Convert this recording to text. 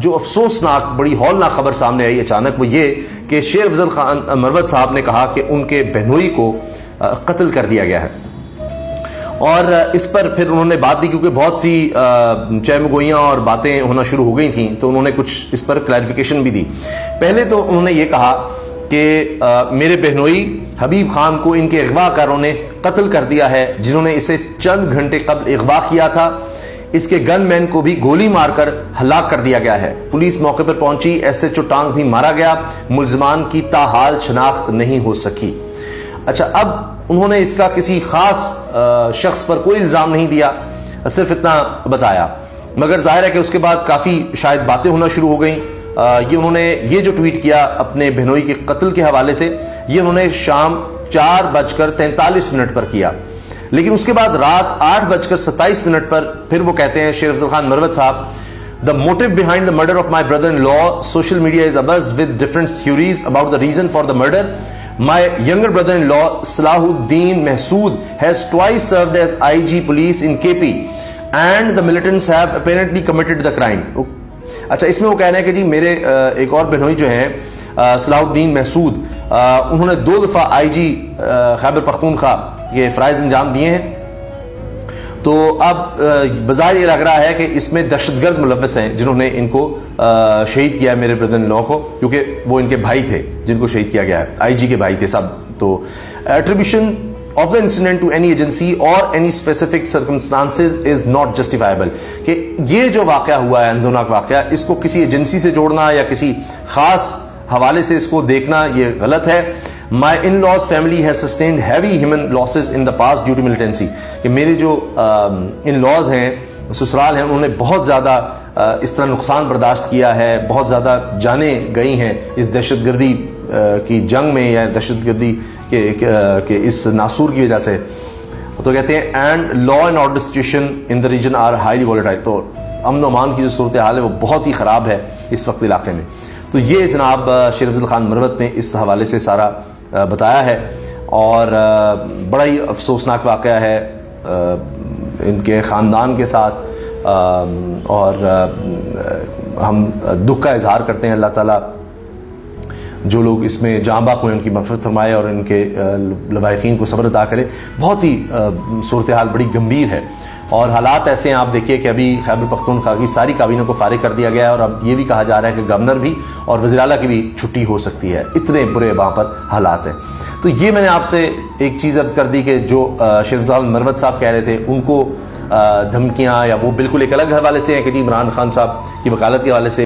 جو افسوسناک بڑی ہولناک خبر سامنے آئی اچانک وہ یہ کہ شیر افضل خان مروت صاحب نے کہا کہ ان کے بہنوئی کو قتل کر دیا گیا ہے، اور اس پر پھر انہوں نے بات دی، کیونکہ بہت سی چہمگوئیاں اور باتیں ہونا شروع ہو گئی تھیں، تو انہوں نے کچھ اس پر کلیریفیکیشن بھی دی۔ پہلے تو انہوں نے یہ کہا کہ میرے بہنوئی حبیب خان کو ان کے اغوا کاروں نے قتل کر دیا ہے، جنہوں نے اسے چند گھنٹے قبل اغوا کیا تھا۔ اس کے گن مین کو بھی گولی مار کر ہلاک کر دیا گیا ہے۔ پولیس موقع پر پہنچی، ایس ایچ او ٹانگ بھی مارا گیا، ملزمان کی تاحال شناخت نہیں ہو سکی۔ اچھا، اب انہوں نے اس کا کسی خاص شخص پر کوئی الزام نہیں دیا، صرف اتنا بتایا، مگر ظاہر ہے کہ اس کے بعد کافی شاید باتیں ہونا شروع ہو گئیں۔ یہ انہوں نے یہ جو ٹویٹ کیا اپنے بہنوئی کے قتل کے حوالے سے، یہ انہوں نے شام 4:43 پر کیا، لیکن اس کے بعد رات 8:27 پر پھر وہ کہتے ہیں شیر افضل خان مروت صاحب، The motive behind the murder of my brother-in-law, social media is abuzz with different theories about the reason for the murder. My younger brother-in-law, Salahuddin Mahsood, has twice served as IG police in KP, and the militants have apparently committed the crime. اچھا، اس میں وہ کہہ رہے ہیں کہ جی میرے ایک اور بہنوئی جو ہیں صلاح الدین محسود، انہوں نے 2 دفعہ IG خیبر پختونخوا یہ فرائض انجام دیے ہیں، تو اب بظاہر یہ لگ رہا ہے کہ اس میں دہشت گرد ملوث ہیں جنہوں نے ان کو شہید کیا ہے، میرے بردر ان لا کو، کیونکہ وہ ان کے بھائی تھے جن کو شہید کیا گیا ہے، IG کے بھائی تھے سب۔ تو attribution of the incident to any agency or any specific circumstances is not justifiable، کہ یہ جو واقعہ ہوا ہے اندھوناک واقعہ، اس کو کسی ایجنسی سے جوڑنا یا کسی خاص حوالے سے اس کو دیکھنا یہ غلط ہے۔ My in-laws family has sustained heavy human losses in the past due to militancy، کہ میرے جو in-laws ہیں، سسرال ہیں، انہوں نے بہت زیادہ اس طرح نقصان برداشت کیا ہے، بہت زیادہ جانیں گئی ہیں اس دہشت گردی کی جنگ میں یا دہشت گردی کہ اس ناسور کی وجہ سے۔ تو کہتے ہیں and law and order situation in the region are highly volatile, تو امن و امان کی جو صورتحال ہے وہ بہت ہی خراب ہے اس وقت علاقے میں۔ تو یہ جناب شیر افضل خان مروت نے اس حوالے سے سارا بتایا ہے، اور بڑا ہی افسوسناک واقعہ ہے ان کے خاندان کے ساتھ، اور ہم دکھ کا اظہار کرتے ہیں۔ اللہ تعالیٰ جو لوگ اس میں جاں باق ہوئے ان کی مغفرت فرمائے اور ان کے لبائقین کو صبر عطا کرے۔ بہت ہی صورتحال بڑی گمبھیر ہے، اور حالات ایسے ہیں، آپ دیکھیے کہ ابھی خیبر پختونخوا کی ساری کابینہ کو فارغ کر دیا گیا ہے، اور اب یہ بھی کہا جا رہا ہے کہ گورنر بھی اور وزیر اعلیٰ کی بھی چھٹی ہو سکتی ہے، اتنے برے وہاں پر حالات ہیں۔ تو یہ میں نے آپ سے ایک چیز عرض کر دی کہ جو شیر افضل خان مروت صاحب کہہ رہے تھے، ان کو دھمکیاں یا وہ بالکل ایک الگ حوالے سے ہیں کہ جی عمران خان صاحب کی وکالت کے حوالے سے